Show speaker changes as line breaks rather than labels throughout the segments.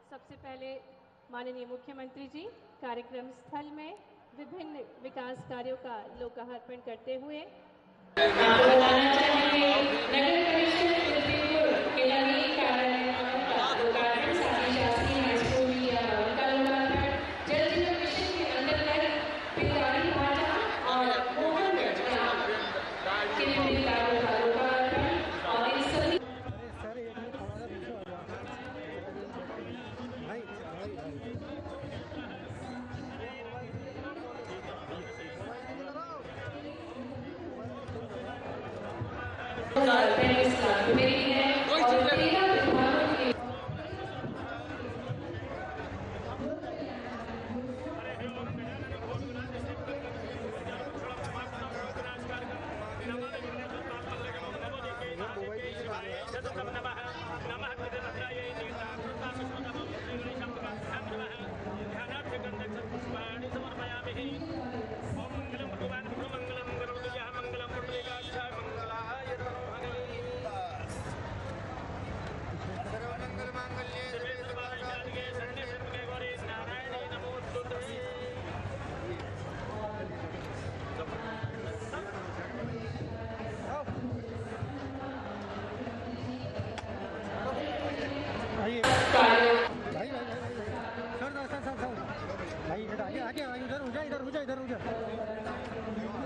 सबसे पहले माननीय मुख्यमंत्री जी कार्यक्रम स्थल में विभिन्न विकास कार्यों का लोकार्पण करते हुए बताना चाहेंगे नगर परिषद लखीमपुर के नवीन कार्यालयों का लोकार्पण, साथ ही शासकीय हाई स्कूल का लोकार्पण, जल जीवन मिशन के अंतर्गत पितारी भाटा और मोहनगढ़ के विभिन्न कार्यों का लोकार्पण और इन सभी मेरी है और 13 विभागों की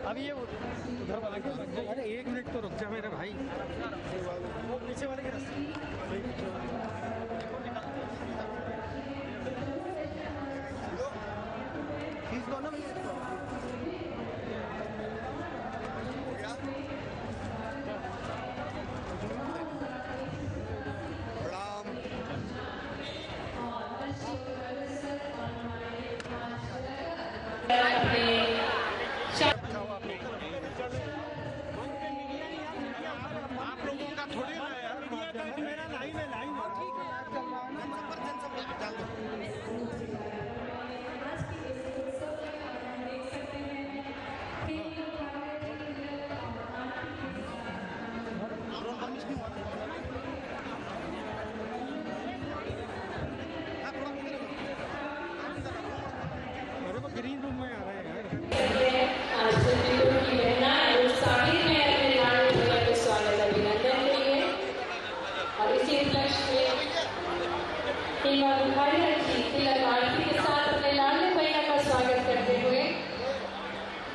अभी ये उधर वाले के अरे 1 मिनट तो रुक जा मेरे भाई, वो पीछे वाले के ग्रीन रूम में आ रहे हैं
के साथ अपने लाडले भैया का स्वागत करते हुए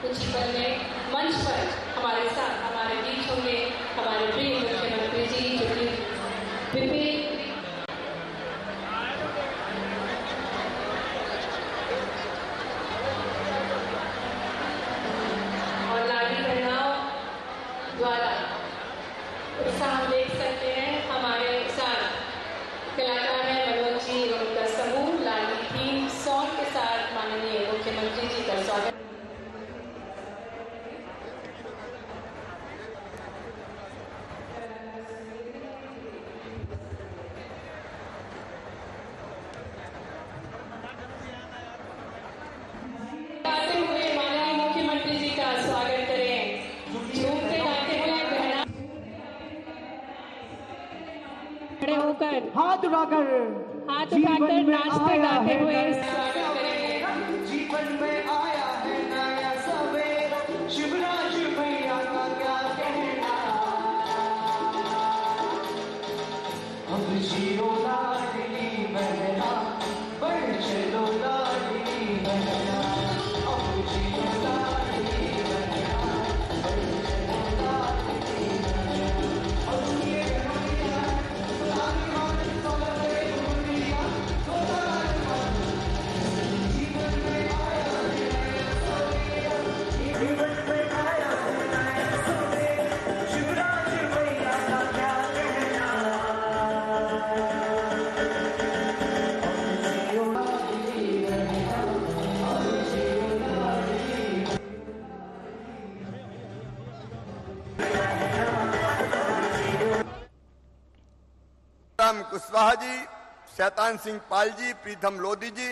कुछ पल में मंच पर हमारे साथ हमारे बीच होंगे हमारे प्रिय मुख्यमंत्री जी जो कि विभिन्न और लाडली बहनाओं द्वारा उत्साह देख सकते हैं। हमारे साथ कलाकार हैं मनोज जी और उनका समूह लाडली थीम सॉन्ग के साथ माननीय मुख्यमंत्री जी का स्वागत। गाते हुए माननीय मुख्यमंत्री जी का स्वागत करें, झूमते गाते हुए बहना खड़े होकर
हाथ उठाकर
नाचते गाते हुए स्वागत करेंगे।
जीवन में आया है नया सवेरा, शिवराज भैया का क्या कहना, अब जियो लाडली बहना, बढ़ चलो लाडली बहना, अब जियो लाडली बहना, बढ़ चलो लाडली बहना, अब ये
राम कुशवाहा जी शैतान सिंह पाल जी, प्रीतम लोधी जी,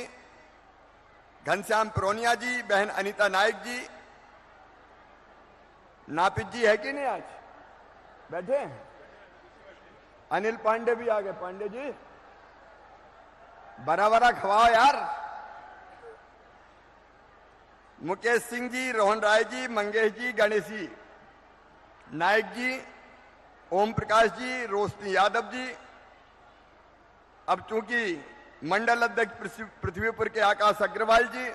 घनश्याम पिरोनिया जी, बहन अनीता नायक जी, नापित जी है कि नहीं आज बैठे? अनिल पांडे भी आ गए। पांडे जी बरा बरा खवाओ यार। मुकेश सिंह जी, रोहन राय जी, मंगेश जी, गणेश जी, नायक जी, ओम प्रकाश जी, रोशनी यादव जी। अब चूंकि मंडल अध्यक्ष पृथ्वीपुर के आकाश अग्रवाल जी,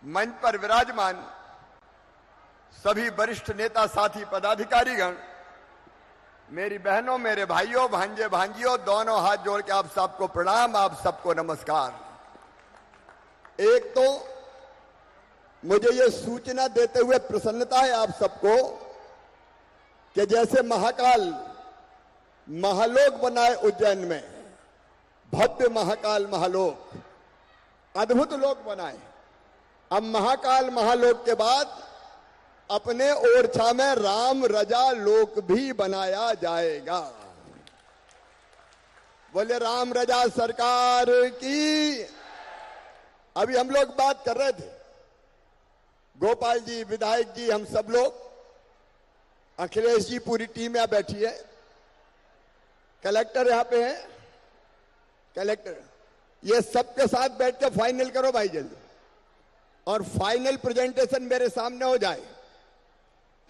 मंच पर विराजमान सभी वरिष्ठ नेता, साथी, पदाधिकारीगण, मेरी बहनों, मेरे भाइयों, भांजे भांजियों, दोनों हाथ जोड़ के आप सबको प्रणाम, आप सबको नमस्कार। एक तो मुझे ये सूचना देते हुए प्रसन्नता है आप सबको कि जैसे महाकाल महालोक बनाए उज्जैन में, भव्य महाकाल महालोक, अद्भुत लोक बनाए, अब महाकाल महालोक के बाद अपने ओरछा में राम रजा लोक भी बनाया जाएगा। बोले राम रजा सरकार की। अभी हम लोग बात कर रहे थे, गोपाल जी, विधायक जी, हम सब लोग, अखिलेश जी, पूरी टीम यहां बैठी है, कलेक्टर यहां पे है, कलेक्टर, ये सबके साथ बैठ के फाइनल करो भाई जल्दी, और फाइनल प्रेजेंटेशन मेरे सामने हो जाए।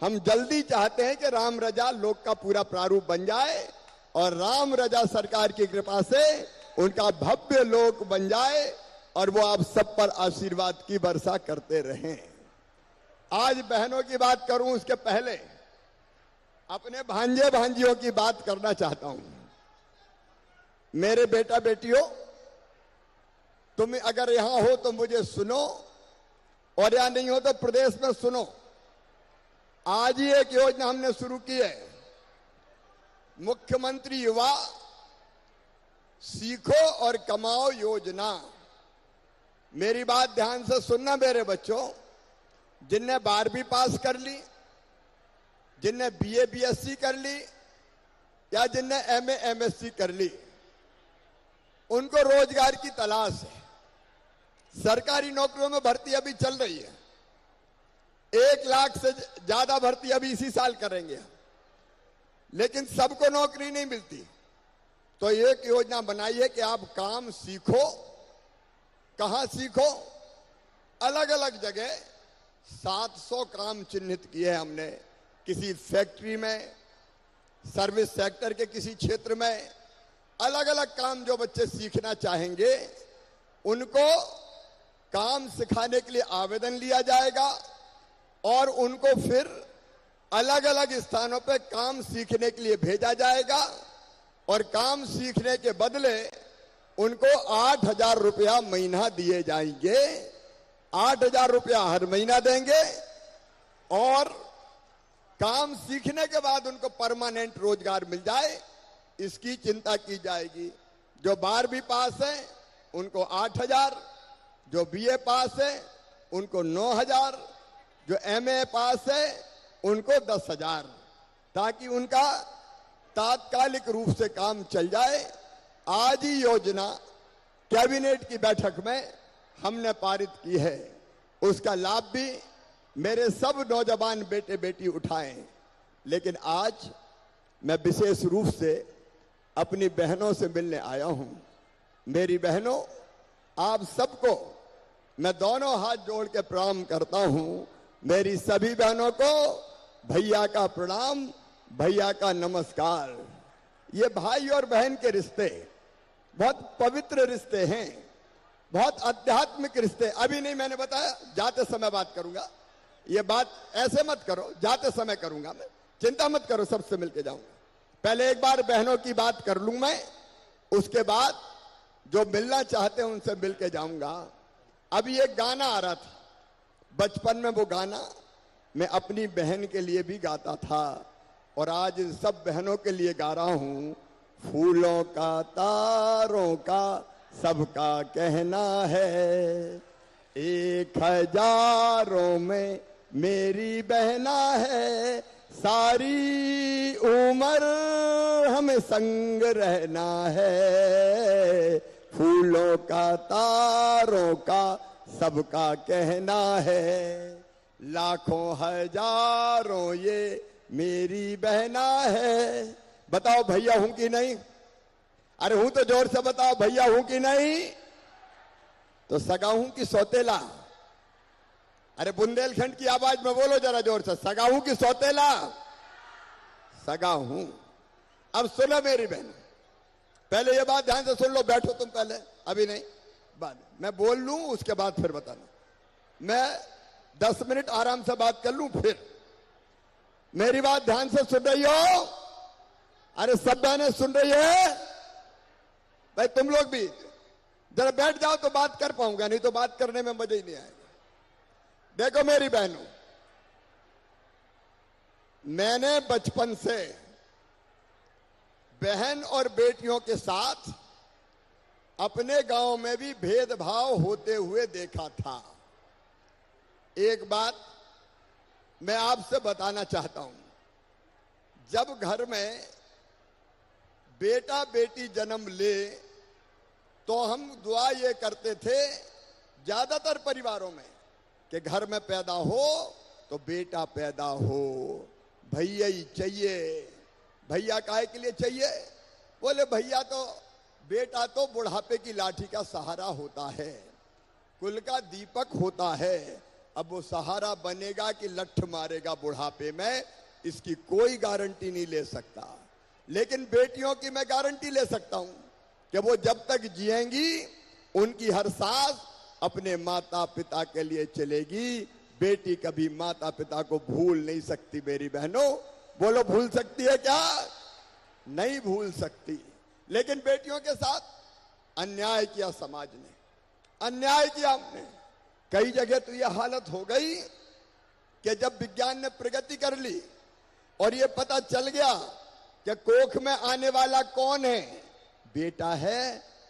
हम जल्दी चाहते हैं कि राम रजा लोक का पूरा प्रारूप बन जाए और राम रजा सरकार की कृपा से उनका भव्य लोक बन जाए और वो आप सब पर आशीर्वाद की वर्षा करते रहें। आज बहनों की बात करूं उसके पहले अपने भांजे भांजियों की बात करना चाहता हूं। मेरे बेटा बेटियों, तुम अगर यहां हो तो मुझे सुनो, और यहां नहीं हो तो प्रदेश में सुनो। आज ही एक योजना हमने शुरू की है, मुख्यमंत्री युवा सीखो और कमाओ योजना। मेरी बात ध्यान से सुनना मेरे बच्चों, जिनने 12वीं पास कर ली, जिनने बीए बीएससी कर ली, या जिनने एमए एमएससी कर ली, उनको रोजगार की तलाश है। सरकारी नौकरियों में भर्ती अभी चल रही है, 1 लाख से ज्यादा भर्ती अभी इसी साल करेंगे, लेकिन सबको नौकरी नहीं मिलती। तो एक योजना बनाई है कि आप काम सीखो। कहां सीखो? अलग अलग जगह 700 काम चिन्हित किए हैं हमने, किसी फैक्ट्री में, सर्विस सेक्टर के किसी क्षेत्र में, अलग अलग काम जो बच्चे सीखना चाहेंगे उनको काम सिखाने के लिए आवेदन लिया जाएगा और उनको फिर अलग अलग स्थानों पे काम सीखने के लिए भेजा जाएगा और काम सीखने के बदले उनको 8,000 रुपया महीना दिए जाएंगे। 8,000 रुपया हर महीना देंगे और काम सीखने के बाद उनको परमानेंट रोजगार मिल जाए, इसकी चिंता की जाएगी। जो 12वीं पास है उनको 8,000, जो बीए पास है उनको 9,000, जो एमए पास है उनको 10,000, ताकि उनका तात्कालिक रूप से काम चल जाए। आज ही योजना कैबिनेट की बैठक में हमने पारित की है, उसका लाभ भी मेरे सब नौजवान बेटे बेटी उठाएं। लेकिन आज मैं विशेष रूप से अपनी बहनों से मिलने आया हूं। मेरी बहनों, आप सबको मैं दोनों हाथ जोड़ के प्रणाम करता हूं। मेरी सभी बहनों को भैया का प्रणाम, भैया का नमस्कार। ये भाई और बहन के रिश्ते बहुत पवित्र रिश्ते हैं, बहुत आध्यात्मिक रिश्ते। अभी नहीं, मैंने बताया जाते समय बात करूंगा। ये बात ऐसे मत करो, जाते समय करूंगा मैं, चिंता मत करो, सबसे मिलके जाऊंगा। पहले एक बार बहनों की बात कर लूं मैं, उसके बाद जो मिलना चाहते हैं उनसे मिलके जाऊंगा। अभी एक गाना आ रहा था, बचपन में वो गाना मैं अपनी बहन के लिए भी गाता था और आज इन सब बहनों के लिए गा रहा हूं। फूलों का, तारों का सबका कहना है, 1,000 में मेरी बहना है, सारी उम्र हमें संग रहना है, फूलों का तारों का सबका कहना है, लाखों हजारों ये मेरी बहना है। बताओ भैया हूं कि नहीं? अरे हूं तो जोर से बताओ, भैया हूं कि नहीं? तो सगा हूं कि सौतेला? अरे बुंदेलखंड की आवाज में बोलो जरा जोर से, सगा हूं कि सौतेला? सगा हूं। अब सुनो मेरी बहन, पहले ये बात ध्यान से सुन लो, बैठो तुम पहले, अभी नहीं, बाद मैं बोल लूं उसके बाद फिर बताना। मैं 10 मिनट आराम से बात कर लूं फिर। मेरी बात ध्यान से सुन रही हो? अरे सब बहनें सुन रही है भाई? तुम लोग भी जरा बैठ जाओ तो बात कर पाऊंगा, नहीं तो बात करने में मजा ही नहीं आएगा। देखो मेरी बहनों, मैंने बचपन से बहन और बेटियों के साथ अपने गांव में भी भेदभाव होते हुए देखा था। एक बात मैं आपसे बताना चाहता हूं, जब घर में बेटा बेटी जन्म ले तो हम दुआ ये करते थे ज्यादातर परिवारों में कि घर में पैदा हो तो बेटा पैदा हो, भैया ही चाहिए। भैया काहे के लिए चाहिए? बोले भैया तो, बेटा तो बुढ़ापे की लाठी का सहारा होता है, कुल का दीपक होता है। अब वो सहारा बनेगा कि लठ मारेगा बुढ़ापे में, इसकी कोई गारंटी नहीं ले सकता। लेकिन बेटियों की मैं गारंटी ले सकता हूं कि वो जब तक जिएंगी उनकी हर सांस अपने माता पिता के लिए चलेगी। बेटी कभी माता पिता को भूल नहीं सकती। मेरी बहनों बोलो, भूल सकती है क्या? नहीं भूल सकती। लेकिन बेटियों के साथ अन्याय किया समाज ने, अन्याय किया हमने। कई जगह तो यह हालत हो गई कि जब विज्ञान ने प्रगति कर ली और ये पता चल गया कि कोख में आने वाला कौन है, बेटा है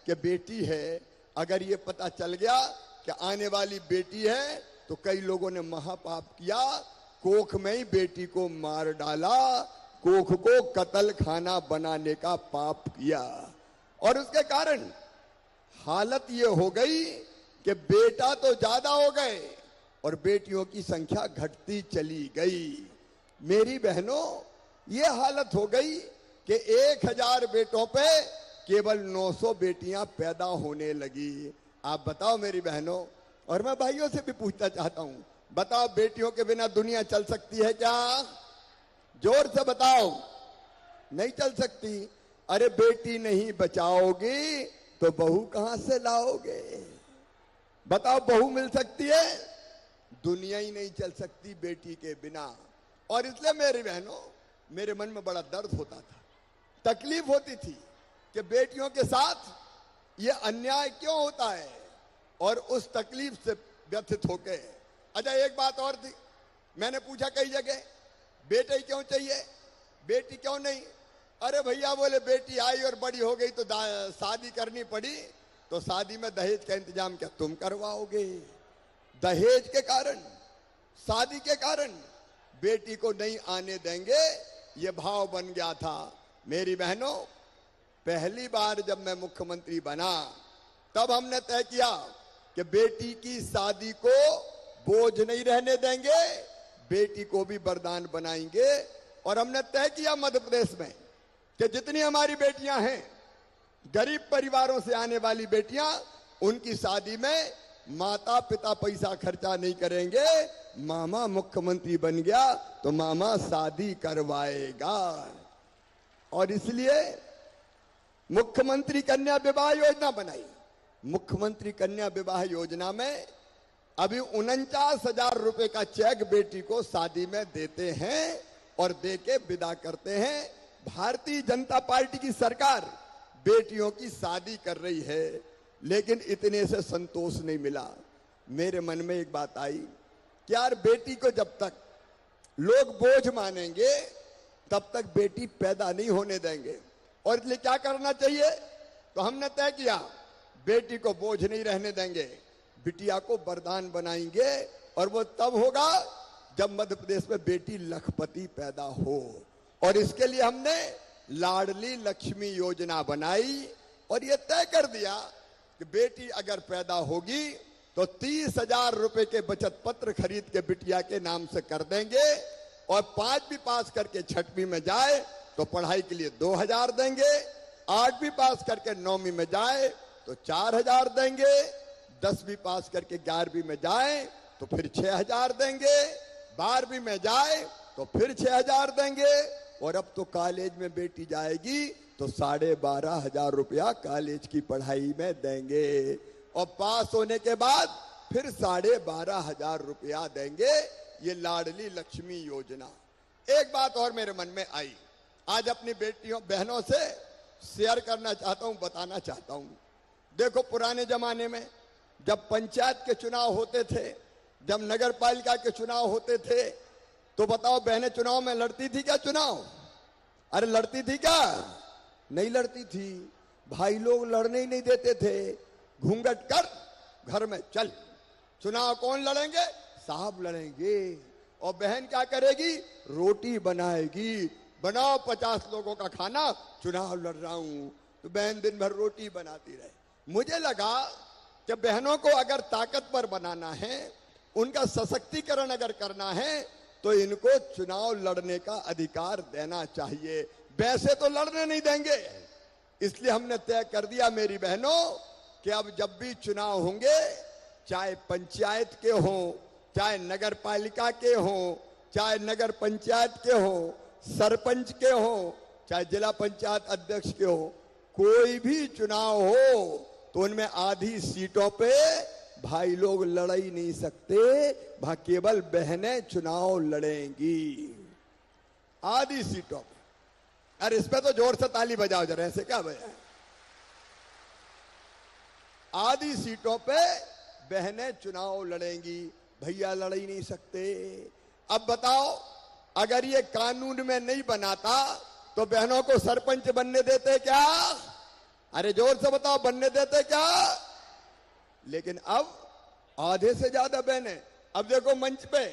कि बेटी है, अगर ये पता चल गया कि आने वाली बेटी है तो कई लोगों ने महापाप किया, कोख में ही बेटी को मार डाला, कोख को कत्ल खाना बनाने का पाप किया। और उसके कारण हालत ये हो गई कि बेटा तो ज्यादा हो गए और बेटियों की संख्या घटती चली गई। मेरी बहनों, ये हालत हो गई कि 1000 बेटों पे केवल 900 बेटियां पैदा होने लगी। आप बताओ मेरी बहनों, और मैं भाइयों से भी पूछना चाहता हूं, बताओ बेटियों के बिना दुनिया चल सकती है क्या? जोर से बताओ, नहीं चल सकती। अरे बेटी नहीं बचाओगी तो बहू कहां से लाओगे? बताओ, बहू मिल सकती है? दुनिया ही नहीं चल सकती बेटी के बिना। और इसलिए मेरी बहनों, मेरे मन में बड़ा दर्द होता था, तकलीफ होती थी कि बेटियों के साथ ये अन्याय क्यों होता है, और उस तकलीफ से व्यथित होके। अच्छा, एक बात और थी, मैंने पूछा कई जगह, बेटे क्यों चाहिए, बेटी क्यों नहीं? अरे भैया बोले बेटी आई और बड़ी हो गई तो शादी करनी पड़ी, तो शादी में दहेज का इंतजाम क्या तुम करवाओगे? दहेज के कारण, शादी के कारण बेटी को नहीं आने देंगे, ये भाव बन गया था। मेरी बहनों, पहली बार जब मैं मुख्यमंत्री बना तब हमने तय किया कि बेटी की शादी को बोझ नहीं रहने देंगे, बेटी को भी वरदान बनाएंगे। और हमने तय किया मध्य प्रदेश में कि जितनी हमारी बेटियां हैं, गरीब परिवारों से आने वाली बेटियां, उनकी शादी में माता पिता पैसा खर्चा नहीं करेंगे। मामा मुख्यमंत्री बन गया तो मामा शादी करवाएगा। और इसलिए मुख्यमंत्री कन्या विवाह योजना बनाई। मुख्यमंत्री कन्या विवाह योजना में अभी 49,000 रुपए का चेक बेटी को शादी में देते हैं और देके विदा करते हैं। भारतीय जनता पार्टी की सरकार बेटियों की शादी कर रही है, लेकिन इतने से संतोष नहीं मिला। मेरे मन में एक बात आई कि यार, बेटी को जब तक लोग बोझ मानेंगे तब तक बेटी पैदा नहीं होने देंगे। और इसलिए क्या करना चाहिए? तो हमने तय किया बेटी को बोझ नहीं रहने देंगे, बिटिया को वरदान बनाएंगे। और वो तब होगा जब मध्य प्रदेश में बेटी लखपति पैदा हो। और इसके लिए हमने लाडली लक्ष्मी योजना बनाई और ये तय कर दिया कि बेटी अगर पैदा होगी तो 30,000 रुपए के बचत पत्र खरीद के बिटिया के नाम से कर देंगे, और 5वीं पास करके 6वीं में जाए तो पढ़ाई के लिए 2,000 देंगे, 8वीं पास करके 9वीं में जाए तो 4,000 देंगे, 10वीं पास करके 11वीं में जाए तो फिर 6,000 देंगे, 12वीं में जाए तो फिर 6,000 देंगे, और अब तो कॉलेज में बेटी जाएगी तो 12,500 रुपया कॉलेज की पढ़ाई में देंगे, और पास होने के बाद फिर 12,500 रुपया देंगे। ये लाडली लक्ष्मी योजना। एक बात और मेरे मन में आई, आज अपनी बेटियों बहनों से शेयर करना चाहता हूं, बताना चाहता हूं। देखो, पुराने जमाने में जब पंचायत के चुनाव होते थे, जब नगर पालिका के चुनाव होते थे, तो बताओ बहनें चुनाव में लड़ती थी क्या? चुनाव अरे लड़ती थी क्या? नहीं लड़ती थी। भाई लोग लड़ने ही नहीं देते थे। घूंघट कर, घर में चल, चुनाव कौन लड़ेंगे? साहब लड़ेंगे। और बहन क्या करेगी? रोटी बनाएगी। बनाओ 50 लोगों का खाना, चुनाव लड़ रहा हूं। तो बहन दिन भर रोटी बनाती रहे। मुझे लगा कि बहनों को अगर ताकतवर बनाना है, उनका सशक्तिकरण अगर करना है, तो इनको चुनाव लड़ने का अधिकार देना चाहिए। वैसे तो लड़ने नहीं देंगे। इसलिए हमने तय कर दिया मेरी बहनों कि अब जब भी चुनाव होंगे, चाहे पंचायत के हों, चाहे नगर पालिका के हों, चाहे नगर पंचायत के हों, सरपंच के हों, चाहे जिला पंचायत अध्यक्ष के हो, कोई भी चुनाव हो तो उनमें आधी सीटों पे भाई लोग लड़ ही नहीं सकते, वहां केवल बहनें चुनाव लड़ेंगी आधी सीटों पे। अरे इस पे तो जोर से ताली बजाओ जरा, ऐसे क्या बजा? आधी सीटों पे बहनें चुनाव लड़ेंगी, भैया लड़ ही नहीं सकते। अब बताओ, अगर ये कानून में नहीं बनाता तो बहनों को सरपंच बनने देते क्या? अरे जोर से बताओ, बनने देते क्या? लेकिन अब आधे से ज्यादा बहनें। अब देखो मंच पे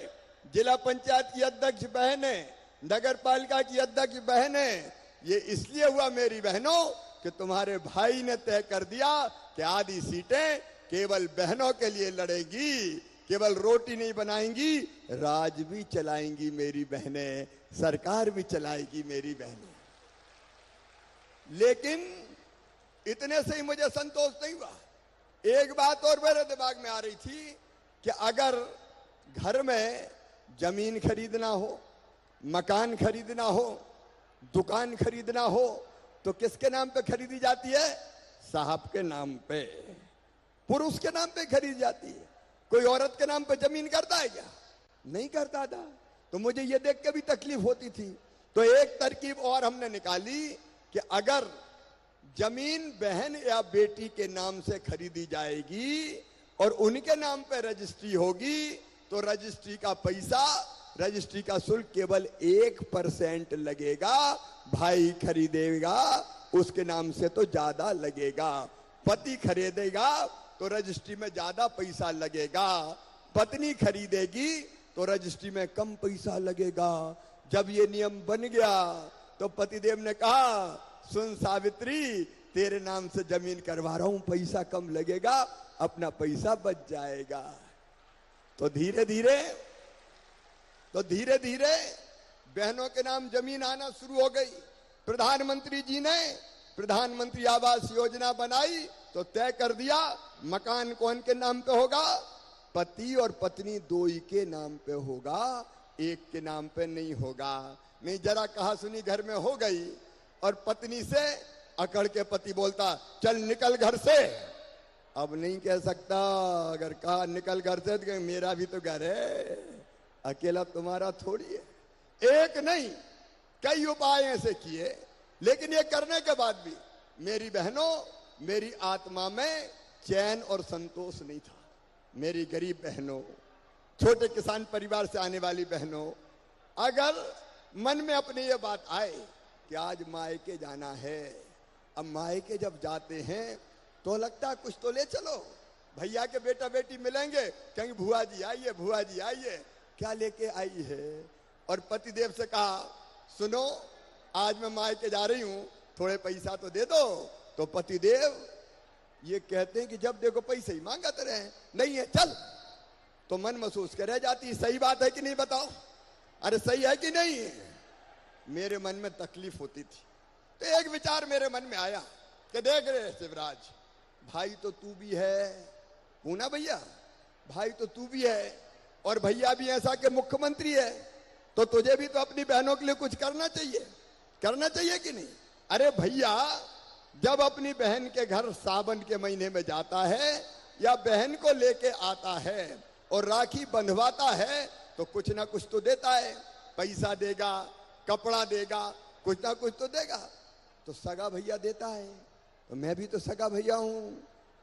जिला पंचायत की अध्यक्ष बहनें, नगर पालिका की अध्यक्ष बहनें। ये इसलिए हुआ मेरी बहनों कि तुम्हारे भाई ने तय कर दिया कि आधी सीटें केवल बहनों के लिए लड़ेगी। केवल रोटी नहीं बनाएंगी, राज भी चलाएंगी मेरी बहनें, सरकार भी चलाएगी मेरी बहनें। लेकिन इतने से ही मुझे संतोष नहीं हुआ। एक बात और मेरे दिमाग में आ रही थी कि अगर घर में जमीन खरीदना हो, मकान खरीदना हो, दुकान खरीदना हो, तो किसके नाम पे खरीदी जाती है? साहब के नाम पे, पुरुष के नाम पे खरीदी जाती है। कोई औरत के नाम पे जमीन करता है क्या? नहीं करता था। तो मुझे ये देख के भी तकलीफ होती थी। तो एक तरकीब और हमने निकाली कि अगर जमीन बहन या बेटी के नाम से खरीदी जाएगी और उनके नाम पे रजिस्ट्री होगी, तो रजिस्ट्री का पैसा, रजिस्ट्री का शुल्क केवल 1% लगेगा। भाई खरीदेगा उसके नाम से तो ज्यादा लगेगा। पति खरीदेगा तो रजिस्ट्री में ज्यादा पैसा लगेगा। पत्नी खरीदेगी तो रजिस्ट्री में कम पैसा लगेगा। जब ये नियम बन गया तो पतिदेव ने कहा, सुन सावित्री, तेरे नाम से जमीन करवा रहा हूं, पैसा कम लगेगा, अपना पैसा बच जाएगा। तो धीरे धीरे बहनों के नाम जमीन आना शुरू हो गई। प्रधानमंत्री जी ने प्रधानमंत्री आवास योजना बनाई तो तय कर दिया मकान कौन के नाम पे होगा? पति और पत्नी दो ही के नाम पे होगा, एक के नाम पे नहीं होगा। नहीं, जरा कहा सुनी घर में हो गई और पत्नी से अकड़ के पति बोलता, चल निकल घर से। अब नहीं कह सकता, अगर कहा निकल घर से तो मेरा भी तो घर है, अकेला तुम्हारा थोड़ी है। एक नहीं, कई उपाय ऐसे किए, लेकिन ये करने के बाद भी मेरी बहनों, मेरी आत्मा में चैन और संतोष नहीं था। मेरी गरीब बहनों, छोटे किसान परिवार से आने वाली बहनों, अगर मन में अपने ये बात आए कि आज मायके जाना है, अब मायके जब जाते हैं तो लगता है कुछ तो ले चलो। भैया के बेटा बेटी मिलेंगे, कहेंगे भुआ जी आइए, भुआ जी आइए, क्या लेके आई है। और पतिदेव से कहा, सुनो आज मैं मायके जा रही हूं, थोड़े पैसा तो दे दो। तो पतिदेव ये कहते हैं कि जब देखो पैसे ही मांगते रहे, नहीं है चल। तो मन महसूस कर रह जाती, सही बात है कि नहीं बताओ, अरे सही है कि नहीं। मेरे मन में तकलीफ होती थी, तो एक विचार मेरे मन में आया कि देख रहे शिवराज, भाई तो तू भी है, पूना भैया भाई तो तू भी है, और भैया भी ऐसा कि मुख्यमंत्री है, तो तुझे भी तो अपनी बहनों के लिए कुछ करना चाहिए कि नहीं। अरे भैया जब अपनी बहन के घर सावन के महीने में जाता है या बहन को लेके आता है और राखी बंधवाता है तो कुछ ना कुछ तो देता है, पैसा देगा, कपड़ा देगा, कुछ ना कुछ तो देगा। तो सगा भैया देता है, तो मैं भी तो सगा भैया हूं,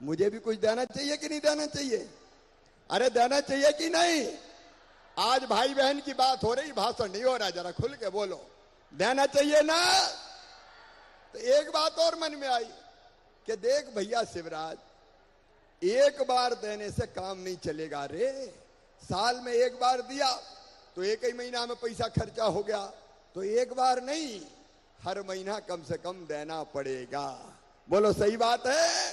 मुझे भी कुछ देना चाहिए कि नहीं देना चाहिए। अरे देना चाहिए कि नहीं। आज भाई बहन की बात हो रही, भाषण नहीं हो रहा, जरा खुल के बोलो, देना चाहिए ना। तो एक बात और मन में आई कि देख भैया शिवराज, एक बार देने से काम नहीं चलेगा रे। साल में एक बार दिया तो एक ही महीना में पैसा खर्चा हो गया, तो एक बार नहीं, हर महीना कम से कम देना पड़ेगा। बोलो सही बात है।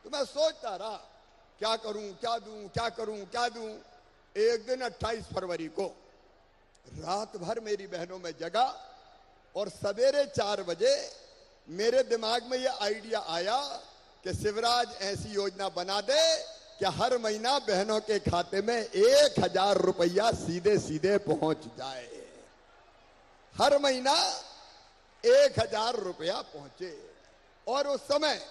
तो मैं सोचता रहा क्या करूं, क्या दूं, क्या करूं, क्या दूं। एक दिन 28 फरवरी को रात भर मेरी बहनों में जगा और सवेरे 4 बजे मेरे दिमाग में यह आइडिया आया कि शिवराज ऐसी योजना बना दे कि हर महीना बहनों के खाते में 1000 रुपया सीधे सीधे पहुंच जाए। हर महीना 1000 रुपया पहुंचे। और उस समय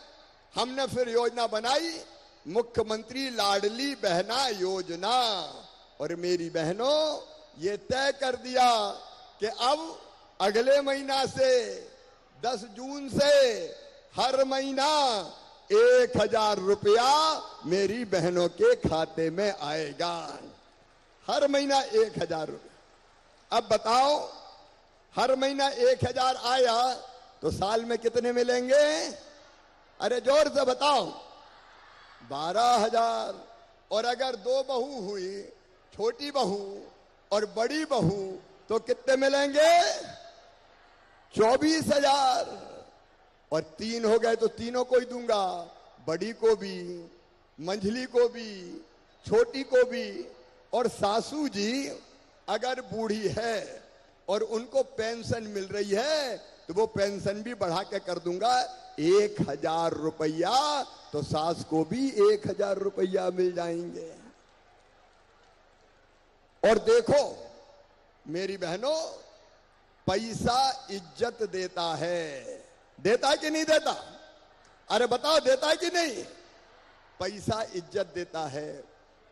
हमने फिर योजना बनाई, मुख्यमंत्री लाडली बहना योजना। और मेरी बहनों ये तय कर दिया कि अब अगले महीना से 10 जून से हर महीना 1000 रुपया मेरी बहनों के खाते में आएगा। हर महीना 1000 रुपया। अब बताओ, हर महीना 1000 आया तो साल में कितने मिलेंगे। अरे जोर से बताओ, 12,000। और अगर 2 बहू हुई, छोटी बहू और बड़ी बहू, तो कितने मिलेंगे, 24,000। और 3 हो गए तो तीनों को ही दूंगा, बड़ी को भी, मंझली को भी, छोटी को भी। और सासू जी अगर बूढ़ी है और उनको पेंशन मिल रही है तो वो पेंशन भी बढ़ा के कर दूंगा 1000 रुपया, तो सास को भी 1000 रुपया मिल जाएंगे। और देखो मेरी बहनों, पैसा इज्जत देता है, देता कि नहीं देता। अरे बताओ, देता कि नहीं। पैसा इज्जत देता है,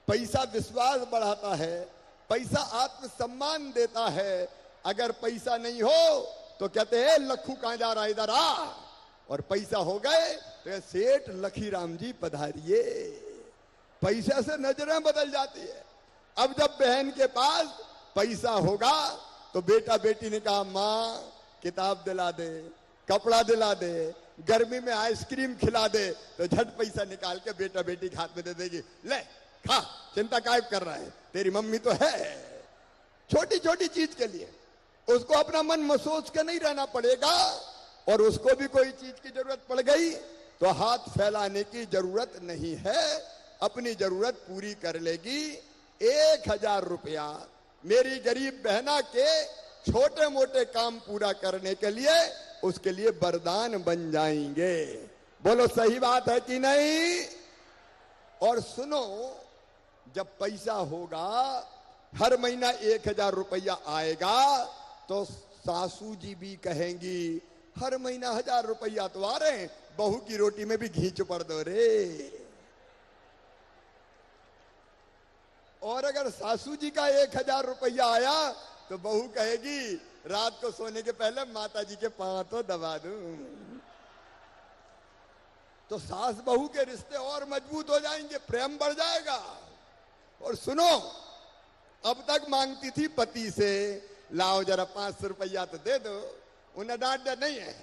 पैसा विश्वास बढ़ाता है, पैसा आत्मसम्मान देता है। अगर पैसा नहीं हो तो कहते हैं लखू कहां जा रहा है, इधर आ। और पैसा हो गए तो सेठ लखीराम जी पधारिए। पैसे से नजरें बदल जाती है। अब जब बहन के पास पैसा होगा तो बेटा बेटी ने कहा, माँ किताब दिला दे, कपड़ा दिला दे, गर्मी में आइसक्रीम खिला दे, तो झट पैसा निकाल के बेटा बेटी के हाथ में दे देगी, ले खा, चिंता काय कर रहा है, तेरी मम्मी तो है। छोटी छोटी चीज के लिए उसको अपना मन महसूस के नहीं रहना पड़ेगा। और उसको भी कोई चीज की जरूरत पड़ गई तो हाथ फैलाने की जरूरत नहीं है, अपनी जरूरत पूरी कर लेगी। 1000 रुपया मेरी गरीब बहना के छोटे मोटे काम पूरा करने के लिए उसके लिए वरदान बन जाएंगे। बोलो सही बात है कि नहीं। और सुनो, जब पैसा होगा, हर महीना 1000 रुपया आएगा, तो सासू जी भी कहेंगी हर महीना 1000 रुपया तो आ रहे हैं, बहू की रोटी में भी घी चुपड़ दो रे। और अगर सासू जी का 1000 रुपया आया तो बहू कहेगी रात को सोने के पहले माता जी के पांव तो दबा दूं। तो सास बहू के रिश्ते और मजबूत हो जाएंगे, प्रेम बढ़ जाएगा। और सुनो, अब तक मांगती थी पति से, लाओ जरा 500 रुपया तो दे दो, उन्हें डांट नहीं है।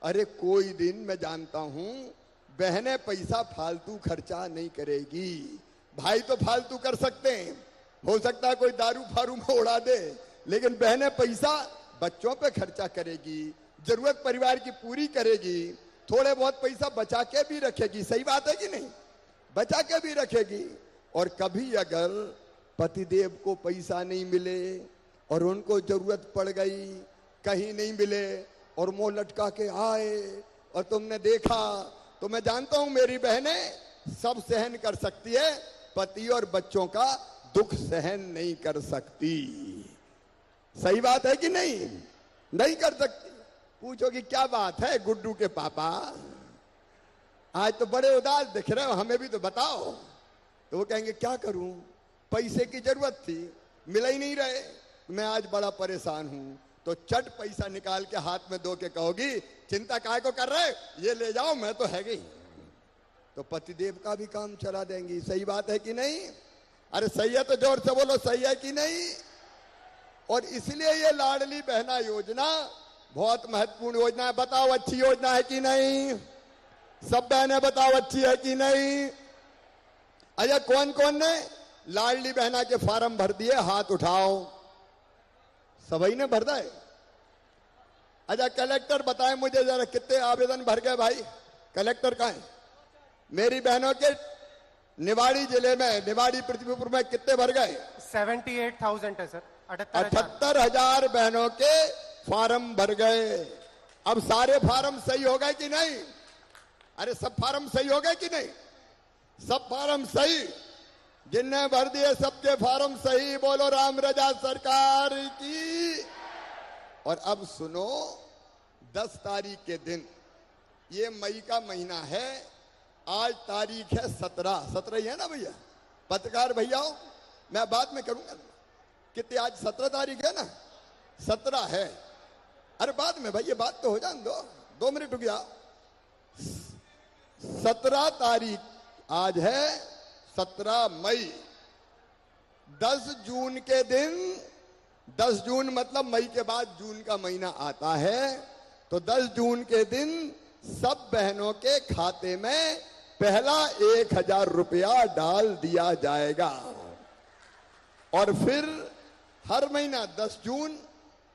अरे कोई दिन मैं जानता हूं बहनें पैसा फालतू खर्चा नहीं करेगी, भाई तो फालतू कर सकते हैं, हो सकता है कोई दारू फारू में उड़ा दे, लेकिन बहनें पैसा बच्चों पे खर्चा करेगी, जरूरत परिवार की पूरी करेगी, थोड़े बहुत पैसा बचा के भी रखेगी। सही बात है कि नहीं? बचा के भी रखेगी। और कभी अगर पतिदेव को पैसा नहीं मिले और उनको जरूरत पड़ गई, कहीं नहीं मिले और मुंह लटका के आए और तुमने देखा, तो मैं जानता हूं मेरी बहनें सब सहन कर सकती है, पति और बच्चों का दुख सहन नहीं कर सकती। सही बात है कि नहीं? नहीं कर सकती। पूछोगी क्या बात है गुड्डू के पापा, आज तो बड़े उदास दिख रहे हो, हमें भी तो बताओ। तो वो कहेंगे क्या करूं, पैसे की जरूरत थी, मिल ही नहीं रहे, मैं आज बड़ा परेशान हूं। तो चट पैसा निकाल के हाथ में दो के कहोगी चिंता काहे को कर रहे, ये ले जाओ, मैं तो है ही। तो पतिदेव का भी काम चला देंगी। सही बात है कि नहीं? अरे सही है तो जोर से बोलो, सही है कि नहीं? और इसलिए ये लाडली बहना योजना बहुत महत्वपूर्ण योजना है। बताओ अच्छी योजना है कि नहीं? सब बहनें बताओ अच्छी है कि नहीं? अच्छा कौन कौन ने लाडली बहना के फॉर्म भर दिए, हाथ उठाओ। सभी ने भर दिए। अच्छा कलेक्टर बताएं मुझे जरा कितने आवेदन भर गए भाई? कलेक्टर कहाँ है? मेरी बहनों के निवाड़ी जिले में, निवाड़ी पृथ्वीपुर में कितने भर गए?
78,000 है सर।
78,000 बहनों के फॉर्म भर गए। अब सारे फॉर्म सही हो गए कि नहीं? अरे सब फॉर्म सही हो गए कि नहीं? सब फॉर्म सही, जिनने भर दिए सबके फॉर्म सही। बोलो राम रजा सरकार की। और अब सुनो, 10 तारीख के दिन, ये मई का महीना है, आज तारीख है 17 ही है ना भैया? पत्रकार भैया मैं बाद में करूंगा कितनी, आज 17 तारीख है ना? 17 है। अरे बाद में भाई, ये बात तो हो जाने दो, 2 मिनट रुक गया। 17 तारीख आज है, 17 मई। 10 जून के दिन, 10 जून मतलब मई के बाद जून का महीना आता है, तो 10 जून के दिन सब बहनों के खाते में पहला 1,000 रुपया डाल दिया जाएगा। और फिर हर महीना 10 जून,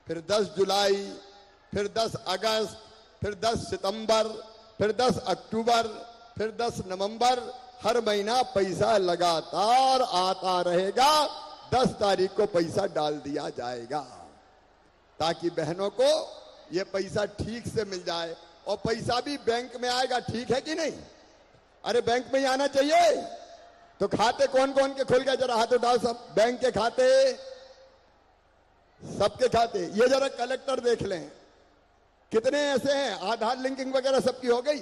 फिर 10 जुलाई, फिर 10 अगस्त, फिर 10 सितंबर, फिर 10 अक्टूबर, फिर 10 नवंबर, हर महीना पैसा लगातार आता रहेगा। 10 तारीख को पैसा डाल दिया जाएगा ताकि बहनों को ये पैसा ठीक से मिल जाए। और पैसा भी बैंक में आएगा, ठीक है कि नहीं? अरे बैंक में ही आना चाहिए। तो खाते कौन कौन के खुल गए, जरा हाथ उठाओ सब। बैंक के खाते, सबके खाते। ये जरा कलेक्टर देख लें कितने ऐसे हैं, आधार लिंकिंग वगैरह सबकी हो गई?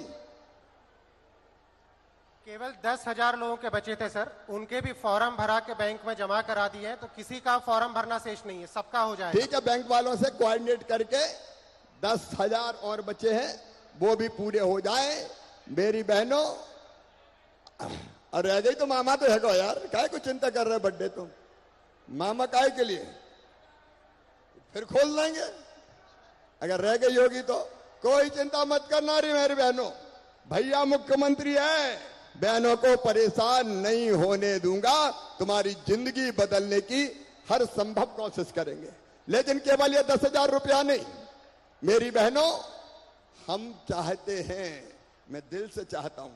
केवल 10,000 लोगों के बचे थे सर, उनके भी फॉर्म भरा के बैंक में जमा करा दिए हैं, तो किसी का फॉर्म भरना शेष नहीं है, सबका हो जाएगा। ठीक
है, बैंक वालों से कोऑर्डिनेट करके 10,000 और बचे हैं, वो भी पूरे हो जाए। मेरी बहनों, अरे रह गई तो मामा तो है को यार, काहे को चिंता कर रहे बर्थडे तुम? मामा काहे के लिए? फिर खोल देंगे अगर रह गई होगी तो। कोई चिंता मत करना रही मेरी बहनों, भैया मुख्यमंत्री है, बहनों को परेशान नहीं होने दूंगा। तुम्हारी जिंदगी बदलने की हर संभव कोशिश करेंगे, लेकिन केवल ये 10,000 रुपया नहीं। मेरी बहनों, हम चाहते हैं, मैं दिल से चाहता हूं,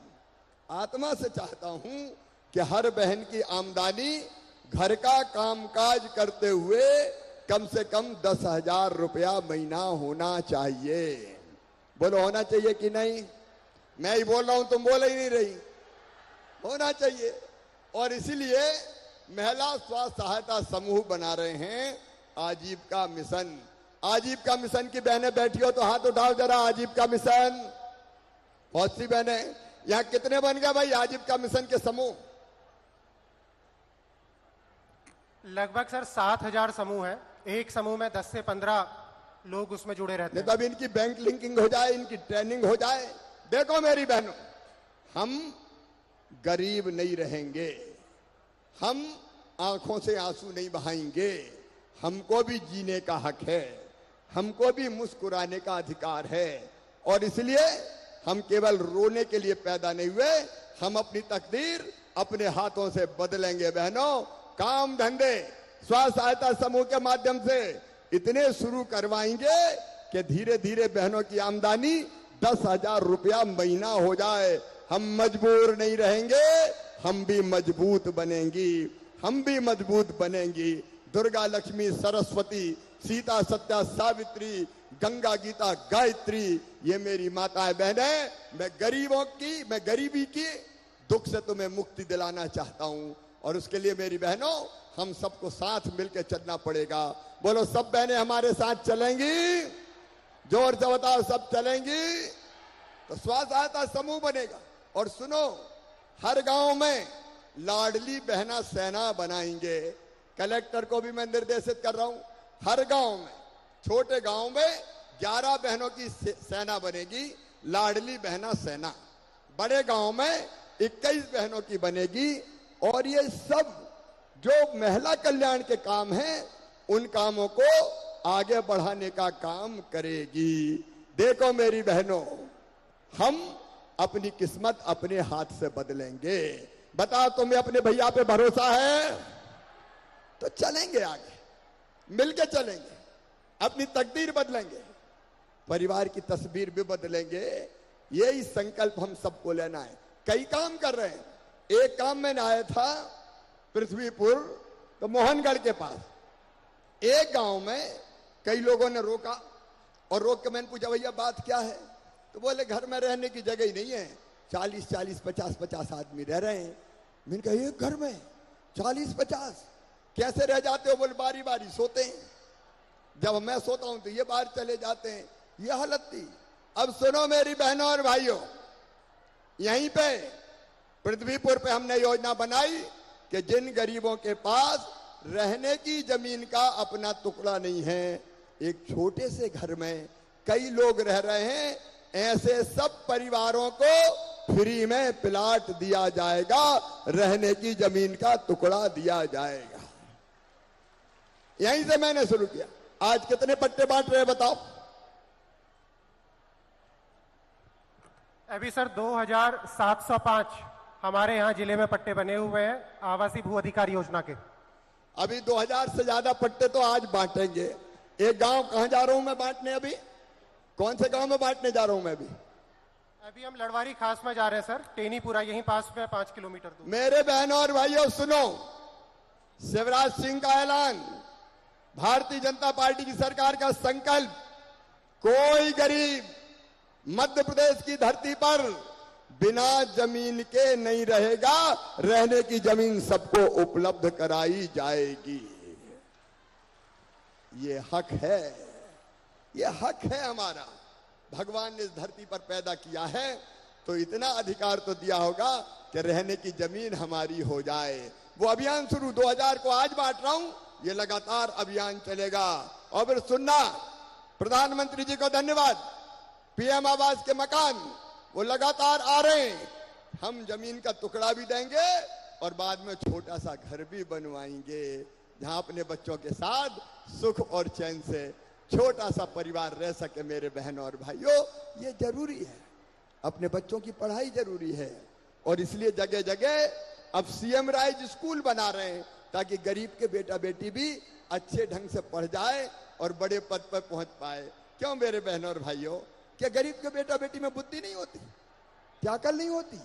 आत्मा से चाहता हूं कि हर बहन की आमदनी घर का कामकाज करते हुए कम से कम 10,000 रुपया महीना होना चाहिए। बोलो होना चाहिए कि नहीं? मैं ही बोल रहा हूं, तुम बोल ही नहीं रही। होना चाहिए। और इसीलिए महिला स्वास्थ्य सहायता समूह बना रहे हैं आजीविका मिशन। आजीविका मिशन की बहनें बैठी हो तो हाथ उठाओ जरा। आजीविका मिशन, बहुत सी बहनें। यहां कितने बन गए भाई आजीविका मिशन के समूह?
लगभग सर 7,000 समूह है। एक समूह में 10 से 15 लोग उसमें जुड़े रहते हैं।
तब इनकी बैंक लिंकिंग हो जाए, इनकी ट्रेनिंग हो जाए। देखो मेरी बहनों, हम गरीब नहीं रहेंगे, हम आंखों से आंसू नहीं बहाएंगे। हमको भी जीने का हक है, हमको भी मुस्कुराने का अधिकार है। और इसलिए हम केवल रोने के लिए पैदा नहीं हुए, हम अपनी तकदीर अपने हाथों से बदलेंगे बहनों। काम धंधे स्व सहायता समूह के माध्यम से इतने शुरू करवाएंगे कि धीरे धीरे बहनों की आमदनी 10,000 रुपया महीना हो जाए। हम मजबूर नहीं रहेंगे, हम भी मजबूत बनेंगी, हम भी मजबूत बनेंगी। दुर्गा लक्ष्मी सरस्वती सीता सत्या सावित्री गंगा गीता गायत्री ये मेरी माताएं बहनें, मैं गरीबी की दुख से तुम्हें मुक्ति दिलाना चाहता हूं और उसके लिए मेरी बहनों हम सबको साथ मिलकर चलना पड़ेगा। बोलो सब बहनें हमारे साथ चलेंगी, जोर से बताओ सब चलेंगी तो स्व सहायता समूह बनेगा। और सुनो, हर गांव में लाडली बहना सेना बनाएंगे। कलेक्टर को भी मैं निर्देशित कर रहा हूं, हर गांव में, छोटे गांव में 11 बहनों की सेना बनेगी, लाडली बहना सेना। बड़े गांव में 21 बहनों की बनेगी। और ये सब जो महिला कल्याण के काम हैं उन कामों को आगे बढ़ाने का काम करेगी। देखो मेरी बहनों, हम अपनी किस्मत अपने हाथ से बदलेंगे। बताओ तुम्हें अपने भैया पे भरोसा है तो चलेंगे आगे, मिलके चलेंगे, अपनी तकदीर बदलेंगे, परिवार की तस्वीर भी बदलेंगे। यही संकल्प हम सबको लेना है। कई काम कर रहे हैं। एक काम में आया था पृथ्वीपुर तो मोहनगढ़ के पास एक गांव में कई लोगों ने रोका और रोक के मैंने पूछा भैया बात क्या है, तो बोले घर में रहने की जगह ही नहीं है, 40-40, 50-50 आदमी रह रहे हैं। मैंने कहा एक घर में 40-50 कैसे रह जाते हो? बोले बारी बारी सोते हैं, जब मैं सोता हूं तो ये बाहर चले जाते हैं। ये हालत थी। अब सुनो मेरी बहनों और भाइयों, यहीं पे पृथ्वीपुर पे हमने योजना बनाई कि जिन गरीबों के पास रहने की जमीन का अपना टुकड़ा नहीं है, एक छोटे से घर में कई लोग रह रहे हैं, ऐसे सब परिवारों को फ्री में प्लाट दिया जाएगा, रहने की जमीन का टुकड़ा दिया जाएगा। यहीं से मैंने शुरू किया। आज कितने पट्टे बांट रहे हैं बताओ?
अभी सर 2705 हमारे यहाँ जिले में पट्टे बने हुए हैं आवासीय भू अधिकार योजना के।
अभी 2000 से ज्यादा पट्टे तो आज बांटेंगे। एक गांव कहां जा रहा हूं मैं बांटने? अभी कौन से गांव में बांटने जा रहा हूं मैं?
अभी हम लड़वारी खास में जा रहे हैं सर, टेनीपुरा यहीं पास में 5 किलोमीटर दूर।
मेरे बहनों और भाइयों सुनो, शिवराज सिंह का ऐलान, भारतीय जनता पार्टी की सरकार का संकल्प, कोई गरीब मध्य प्रदेश की धरती पर बिना जमीन के नहीं रहेगा, रहने की जमीन सबको उपलब्ध कराई जाएगी। ये हक है, ये हक है हमारा। भगवान ने इस धरती पर पैदा किया है तो इतना अधिकार तो दिया होगा कि रहने की जमीन हमारी हो जाए। वो अभियान शुरू 2000 को आज बांट रहा हूं, ये लगातार अभियान चलेगा। और फिर सुनना, प्रधानमंत्री जी को धन्यवाद, पीएम आवास के मकान वो लगातार आ रहे हैं। हम जमीन का टुकड़ा भी देंगे और बाद में छोटा सा घर भी बनवाएंगे जहां अपने बच्चों के साथ सुख और चैन से छोटा सा परिवार रह सके। मेरे बहनों और भाइयों, ये जरूरी है, अपने बच्चों की पढ़ाई जरूरी है। और इसलिए जगह जगह अब सीएम राइज स्कूल बना रहे हैं ताकि गरीब के बेटा बेटी भी अच्छे ढंग से पढ़ जाए और बड़े पद पर पहुंच पाए। क्यों मेरे बहनों और भाइयों, क्या गरीब के बेटा बेटी में बुद्धि नहीं होती? क्या अकल नहीं होती?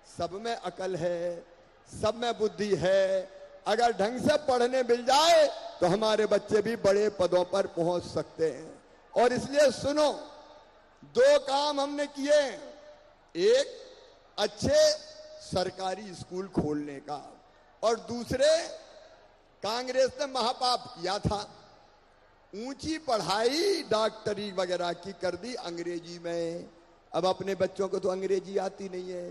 सब में अकल है, सब में बुद्धि है। अगर ढंग से पढ़ने मिल जाए तो हमारे बच्चे भी बड़े पदों पर पहुंच सकते हैं। और इसलिए सुनो, 2 काम हमने किए। एक, अच्छे सरकारी स्कूल खोलने का, और दूसरे, कांग्रेस ने महापाप किया था, ऊंची पढ़ाई डॉक्टरी वगैरह की कर दी अंग्रेजी में। अब अपने बच्चों को तो अंग्रेजी आती नहीं है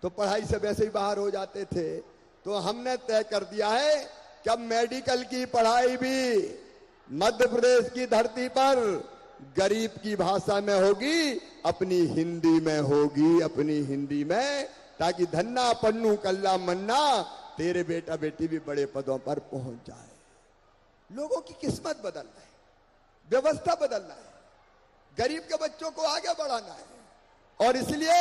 तो पढ़ाई से वैसे ही बाहर हो जाते थे। तो हमने तय कर दिया है कि अब मेडिकल की पढ़ाई भी मध्य प्रदेश की धरती पर गरीब की भाषा में होगी, अपनी हिंदी में होगी, अपनी हिंदी में, ताकि धन्ना पन्नू कल्ला मन्ना तेरे बेटा बेटी भी बड़े पदों पर पहुंच जाए। लोगों की किस्मत बदलना है, व्यवस्था बदलना है, गरीब के बच्चों को आगे बढ़ाना है। और इसलिए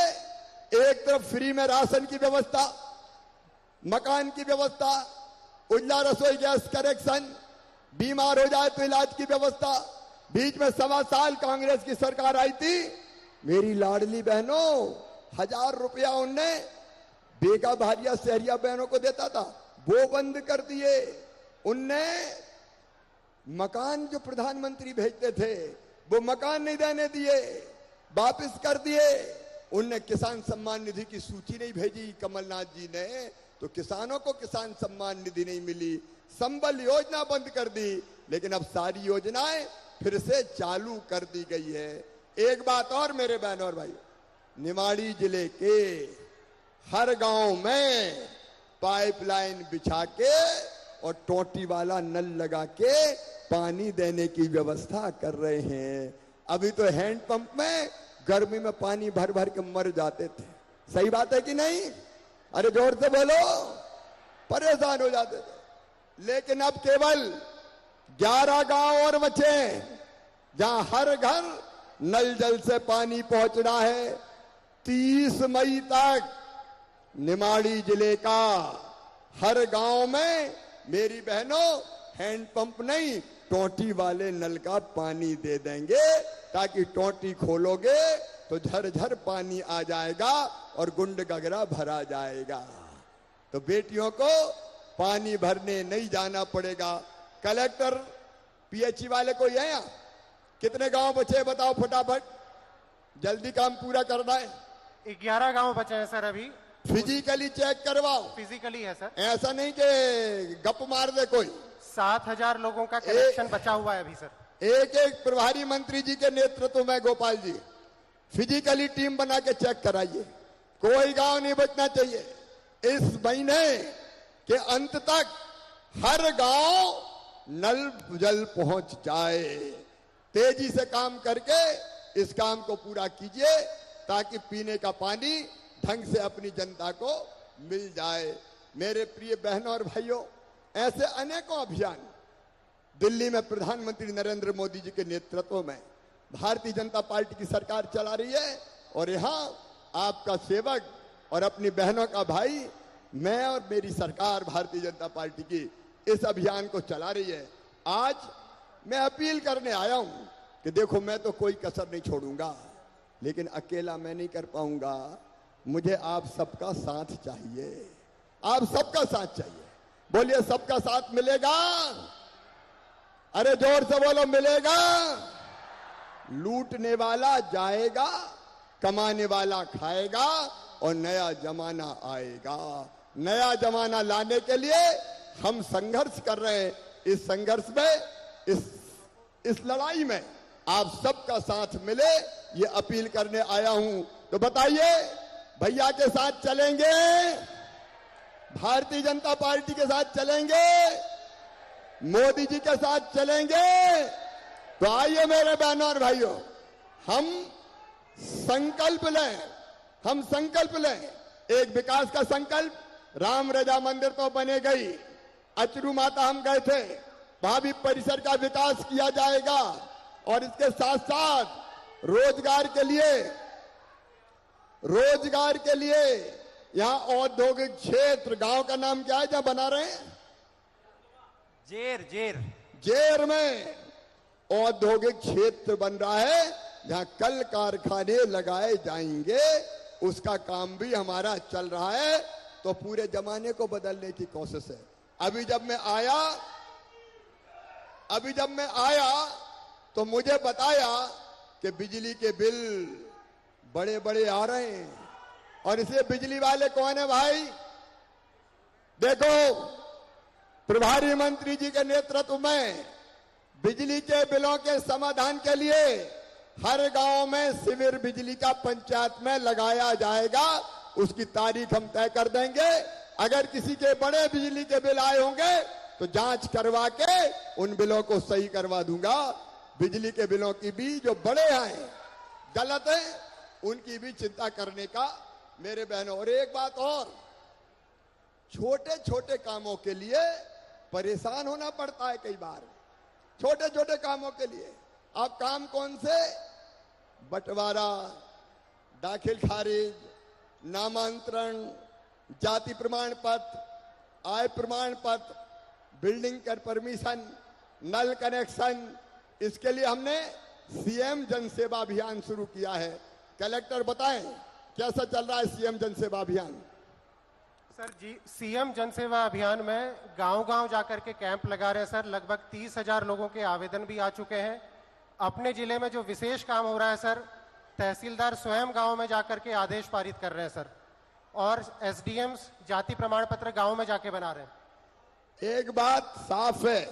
एक तरफ फ्री में राशन की व्यवस्था, मकान की व्यवस्था, उजला रसोई गैस कनेक्शन, बीमार हो जाए तो इलाज की व्यवस्था। बीच में 1.25 साल कांग्रेस की सरकार आई थी, मेरी लाडली बहनों 1000 रुपया उनने बेगा भारिया शहरिया बहनों को देता था, वो बंद कर दिए। उनने मकान जो प्रधानमंत्री भेजते थे वो मकान नहीं देने दिए, वापस कर दिए। उनने किसान सम्मान निधि की सूची नहीं भेजी कमलनाथ जी ने, तो किसानों को किसान सम्मान निधि नहीं मिली। संबल योजना बंद कर दी, लेकिन अब सारी योजनाएं फिर से चालू कर दी गई है। एक बात और मेरे बहनों और भाई, निमाड़ी जिले के हर गांव में पाइपलाइन बिछा के और टोटी वाला नल लगा के पानी देने की व्यवस्था कर रहे हैं। अभी तो हैंडपंप में गर्मी में पानी भर भर के मर जाते थे, सही बात है कि नहीं? अरे जोर से बोलो, परेशान हो जाते थे। लेकिन अब केवल 11 गांव और बचे जहां हर घर नल जल से पानी पहुंचना है। 30 मई तक निमाड़ी जिले का हर गांव में मेरी बहनों हैंडपंप नहीं, टोटी वाले नल का पानी दे देंगे, ताकि टोटी खोलोगे तो झरझर पानी आ जाएगा और गुंड गगरा भरा जाएगा। तो बेटियों को पानी भरने नहीं जाना पड़ेगा। कलेक्टर पीएचई वाले को यहाँ कितने गांव बचे बताओ फटाफट, जल्दी काम पूरा करना है।
11 गांव बचे हैं सर अभी।
फिजिकली चेक करवाओ।
फिजिकली है सर,
ऐसा नहीं कि गप मार दे कोई।
7000 लोगों का कनेक्शन बचा हुआ है अभी सर।
एक एक प्रभारी मंत्री जी के नेतृत्व में गोपाल जी फिजिकली टीम बना के चेक कराइए, कोई गांव नहीं बचना चाहिए। इस महीने के अंत तक हर गांव नल जल पहुंच जाए। तेजी से काम करके इस काम को पूरा कीजिए, ताकि पीने का पानी ढंग से अपनी जनता को मिल जाए। मेरे प्रिय बहनों और भाइयों, ऐसे अनेकों अभियान दिल्ली में प्रधानमंत्री नरेंद्र मोदी जी के नेतृत्व में भारतीय जनता पार्टी की सरकार चला रही है, और यहां आपका सेवक और अपनी बहनों का भाई, मैं और मेरी सरकार भारतीय जनता पार्टी की इस अभियान को चला रही है। आज मैं अपील करने आया हूं कि देखो, मैं तो कोई कसर नहीं छोड़ूंगा, लेकिन अकेला मैं नहीं कर पाऊंगा। मुझे आप सबका साथ चाहिए, आप सबका साथ चाहिए। बोलिए, सबका साथ मिलेगा? अरे जोर से बोलो, मिलेगा? लूटने वाला जाएगा, कमाने वाला खाएगा, और नया जमाना आएगा। नया जमाना लाने के लिए हम संघर्ष कर रहे हैं। इस संघर्ष में, इस लड़ाई में आप सबका साथ मिले, ये अपील करने आया हूं। तो बताइए, भैया के साथ चलेंगे? भारतीय जनता पार्टी के साथ चलेंगे? मोदी जी के साथ चलेंगे? तो आइए मेरे बहनों और भाइयों, हम संकल्प लें, हम संकल्प लें। एक विकास का संकल्प, राम रजा मंदिर तो बने गई, अचरू माता हम गए थे, वहां भी परिसर का विकास किया जाएगा, और इसके साथ साथ रोजगार के लिए यहाँ औद्योगिक क्षेत्र, गांव का नाम क्या है जहां बना रहे हैं? जेर में औद्योगिक क्षेत्र बन रहा है, जहां कल कारखाने लगाए जाएंगे। उसका काम भी हमारा चल रहा है। तो पूरे जमाने को बदलने की कोशिश है। अभी जब मैं आया तो मुझे बताया कि बिजली के बिल बड़े बड़े आ रहे हैं, और इसलिए बिजली वाले कौन है भाई? देखो, प्रभारी मंत्री जी के नेतृत्व में बिजली के बिलों के समाधान के लिए हर गांव में शिविर बिजली का पंचायत में लगाया जाएगा। उसकी तारीख हम तय कर देंगे। अगर किसी के बड़े बिजली के बिल आए होंगे तो जांच करवा के उन बिलों को सही करवा दूंगा। बिजली के बिलों की भी जो बड़े आए गलत है, उनकी भी चिंता करने का मेरे बहनों। और एक बात और, छोटे छोटे कामों के लिए परेशान होना पड़ता है कई बार। छोटे छोटे कामों के लिए आप काम कौन से? बंटवारा, दाखिल खारिज, नामांतरण, जाति प्रमाण पत्र, आय प्रमाण पत्र, बिल्डिंग का परमिशन, नल कनेक्शन, इसके लिए हमने सीएम जन सेवा अभियान शुरू किया है। कलेक्टर बताएं कैसा चल रहा है सीएम जन सेवा अभियान?
सर जी, सीएम जन सेवा अभियान में गांव-गांव जाकर के कैंप लगा रहे हैं सर। लगभग 30,000 लोगों के आवेदन भी आ चुके हैं। अपने जिले में जो विशेष काम हो रहा है सर, तहसीलदार स्वयं गांव में जाकर के आदेश पारित कर रहे हैं सर, और एसडीएम्स जाति प्रमाण पत्र गांव में जाके बना रहे हैं।
एक बात साफ है,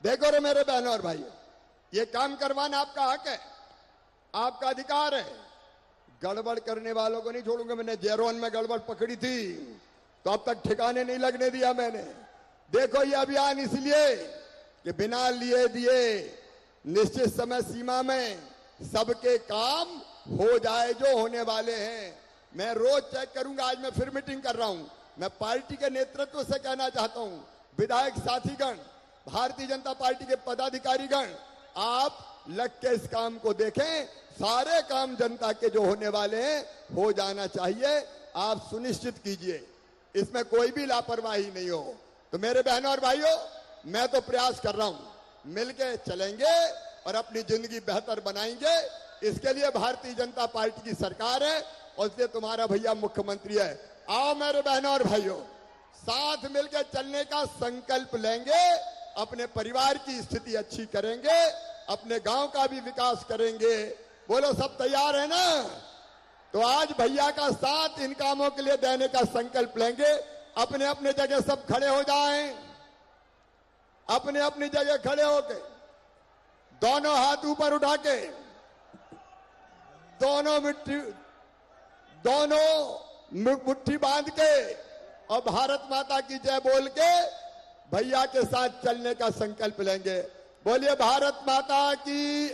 देखो रे मेरे बहनों और भाइयों, ये काम करवाना आपका हक है, आपका अधिकार है। गड़बड़ करने वालों को नहीं छोड़ूंगा। मैंने जेरोन में गड़बड़ पकड़ी थी तो अब तक ठिकाने नहीं लगने दिया मैंने। देखो ये अभियान इसलिए कि बिना लिए दिए निश्चित समय सीमा में सबके काम हो जाए जो होने वाले हैं। मैं रोज चेक करूंगा। आज मैं फिर मीटिंग कर रहा हूं। मैं पार्टी के नेतृत्व से कहना चाहता हूं, विधायक साथीगण, भारतीय जनता पार्टी के पदाधिकारीगण, आप लग के इस काम को देखें। सारे काम जनता के जो होने वाले हैं हो जाना चाहिए। आप सुनिश्चित कीजिए इसमें कोई भी लापरवाही नहीं हो। तो मेरे बहनों और भाइयों, मैं तो प्रयास कर रहा हूं, मिलके चलेंगे और अपनी जिंदगी बेहतर बनाएंगे। इसके लिए भारतीय जनता पार्टी की सरकार है और इसलिए तुम्हारा भैया मुख्यमंत्री है। आओ मेरे बहनों और भाइयों, साथ मिलकर चलने का संकल्प लेंगे। अपने परिवार की स्थिति अच्छी करेंगे, अपने गांव का भी विकास करेंगे। बोलो सब तैयार है ना? तो आज भैया का साथ इन कामों के लिए देने का संकल्प लेंगे। अपने अपने जगह सब खड़े हो जाएं, अपने अपनी जगह खड़े होके दोनों हाथ ऊपर उठा के दोनों मुट्ठी बांध के और भारत माता की जय बोल के भैया के साथ चलने का संकल्प लेंगे। बोलिए भारत माता की,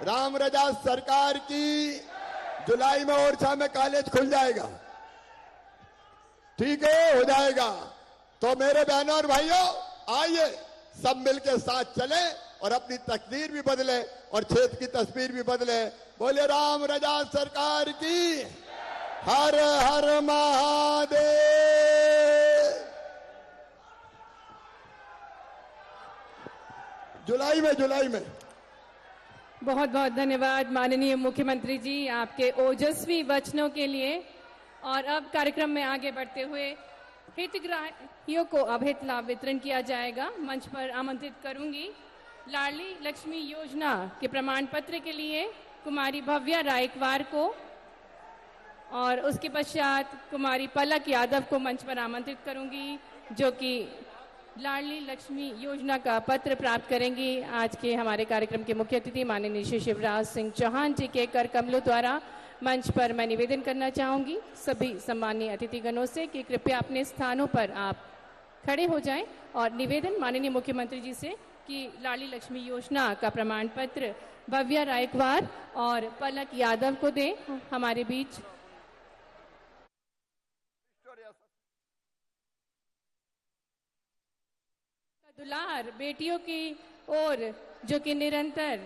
राम रजा सरकार की। जुलाई में ओरछा में कॉलेज खुल जाएगा, ठीक है, हो जाएगा। तो मेरे बहनों और भाइयों, आइए सब मिलकर साथ चले और अपनी तकदीर भी बदले और क्षेत्र की तस्वीर भी बदले। बोले राम रजा सरकार की, हर हर महादेव। जुलाई में
बहुत बहुत धन्यवाद माननीय मुख्यमंत्री जी आपके ओजस्वी वचनों के लिए। और अब कार्यक्रम में आगे बढ़ते हुए हितग्राहियों को अब हित लाभ वितरण किया जाएगा। मंच पर आमंत्रित करूंगी लाडली लक्ष्मी योजना के प्रमाण पत्र के लिए कुमारी भव्या रायकवार को, और उसके पश्चात कुमारी पलक यादव को मंच पर आमंत्रित करूंगी, जो कि लाडली लक्ष्मी योजना का पत्र प्राप्त करेंगी। आज के हमारे कार्यक्रम के मुख्य अतिथि माननीय श्री शिवराज सिंह चौहान जी के कर कमलों द्वारा। मंच पर मैं निवेदन करना चाहूंगी सभी सम्मानीय अतिथिगणों से कि कृपया अपने स्थानों पर आप खड़े हो जाएं, और निवेदन माननीय मुख्यमंत्री जी से कि लाडली लक्ष्मी योजना का प्रमाण पत्र भव्या रायकवार और पलक यादव को दें। हमारे बीच दुलार बेटियों की ओर, जो कि निरंतर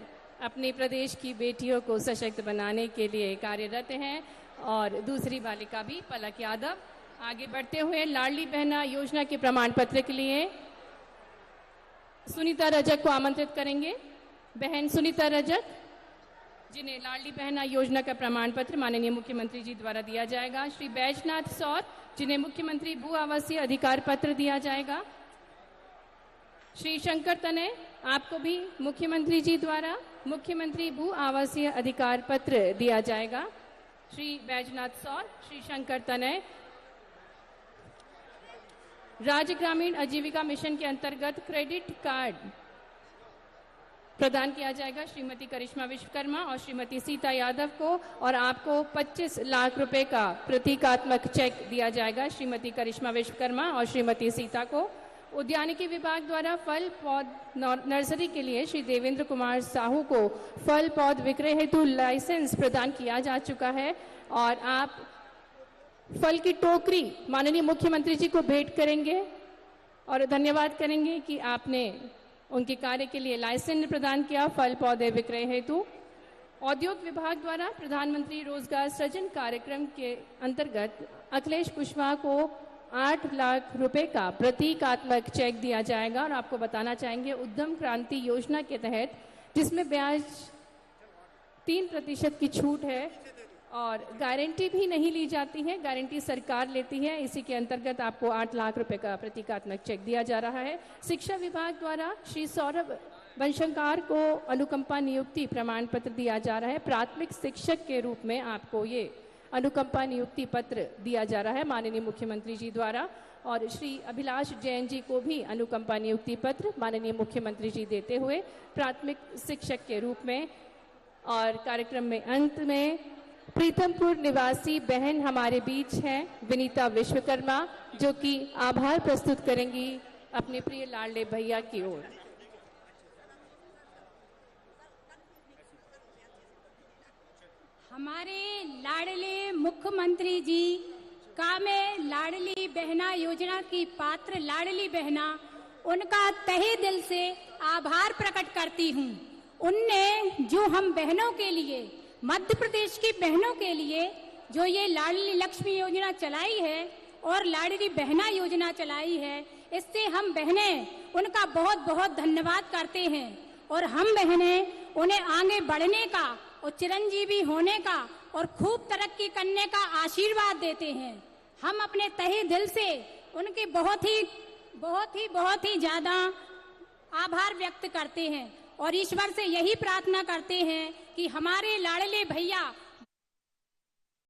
अपने प्रदेश की बेटियों को सशक्त बनाने के लिए कार्यरत हैं, और दूसरी बालिका भी पलक यादव। आगे बढ़ते हुए लाडली बहना योजना के प्रमाण पत्र के लिए सुनीता रजक को आमंत्रित करेंगे। बहन सुनीता रजक, जिन्हें लाडली बहना योजना का प्रमाण पत्र माननीय मुख्यमंत्री जी द्वारा दिया जाएगा। श्री बैजनाथ सौर, जिन्हें मुख्यमंत्री भू आवासीय अधिकार पत्र दिया जाएगा। श्री शंकर तनय, आपको भी मुख्यमंत्री जी द्वारा मुख्यमंत्री भू आवासीय अधिकार पत्र दिया जाएगा। श्री बैजनाथ सौर, श्री शंकर तनय। राज्य ग्रामीण आजीविका मिशन के अंतर्गत क्रेडिट कार्ड प्रदान किया जाएगा श्रीमती करिश्मा विश्वकर्मा और श्रीमती सीता यादव को, और आपको 25 लाख रुपए का प्रतीकात्मक चेक दिया जाएगा श्रीमती करिश्मा विश्वकर्मा और श्रीमती सीता को। उद्यानिकी विभाग द्वारा फल पौध नर्सरी के लिए श्री देवेंद्र कुमार साहू को फल पौध विक्रय हेतु लाइसेंस प्रदान किया जा चुका है, और आप फल की टोकरी माननीय मुख्यमंत्री जी को भेंट करेंगे और धन्यवाद करेंगे कि आपने उनके कार्य के लिए लाइसेंस प्रदान किया फल पौधे विक्रय हेतु। औद्योग विभाग द्वारा प्रधानमंत्री रोजगार सृजन कार्यक्रम के अंतर्गत अखिलेश कुशवाहा को 8 लाख रुपए का प्रतीकात्मक चेक दिया जाएगा। और आपको बताना चाहेंगे उद्यम क्रांति योजना के तहत, जिसमें ब्याज 3% की छूट है और गारंटी भी नहीं ली जाती है, गारंटी सरकार लेती है। इसी के अंतर्गत आपको 8 लाख रुपए का प्रतीकात्मक चेक दिया जा रहा है। शिक्षा विभाग द्वारा श्री सौरभ वंशंकार को अनुकंपा नियुक्ति प्रमाण पत्र दिया जा रहा है। प्राथमिक शिक्षक के रूप में आपको ये अनुकंपा नियुक्ति पत्र दिया जा रहा है माननीय मुख्यमंत्री जी द्वारा। और श्री अभिलाष जैन जी को भी अनुकंपा नियुक्ति पत्र माननीय मुख्यमंत्री जी देते हुए प्राथमिक शिक्षक के रूप में। और कार्यक्रम में अंत में प्रीतमपुर निवासी बहन हमारे बीच हैं विनीता विश्वकर्मा, जो कि आभार प्रस्तुत करेंगी अपने प्रिय लाडले भैया की ओर।
हमारे लाडले मुख्यमंत्री जी का मैं लाडली बहना योजना की पात्र लाडली बहना उनका तहे दिल से आभार प्रकट करती हूँ। उनने जो हम बहनों के लिए, मध्य प्रदेश की बहनों के लिए जो ये लाडली लक्ष्मी योजना चलाई है और लाडली बहना योजना चलाई है, इससे हम बहनें उनका बहुत बहुत धन्यवाद करते हैं। और हम बहनें उन्हें आगे बढ़ने का और चिरंजीवी होने का और खूब तरक्की करने का आशीर्वाद देते हैं। हम अपने तहे दिल से उनके बहुत ही ज्यादा आभार व्यक्त करते हैं और ईश्वर से यही प्रार्थना करते हैं कि हमारे लाडले भैया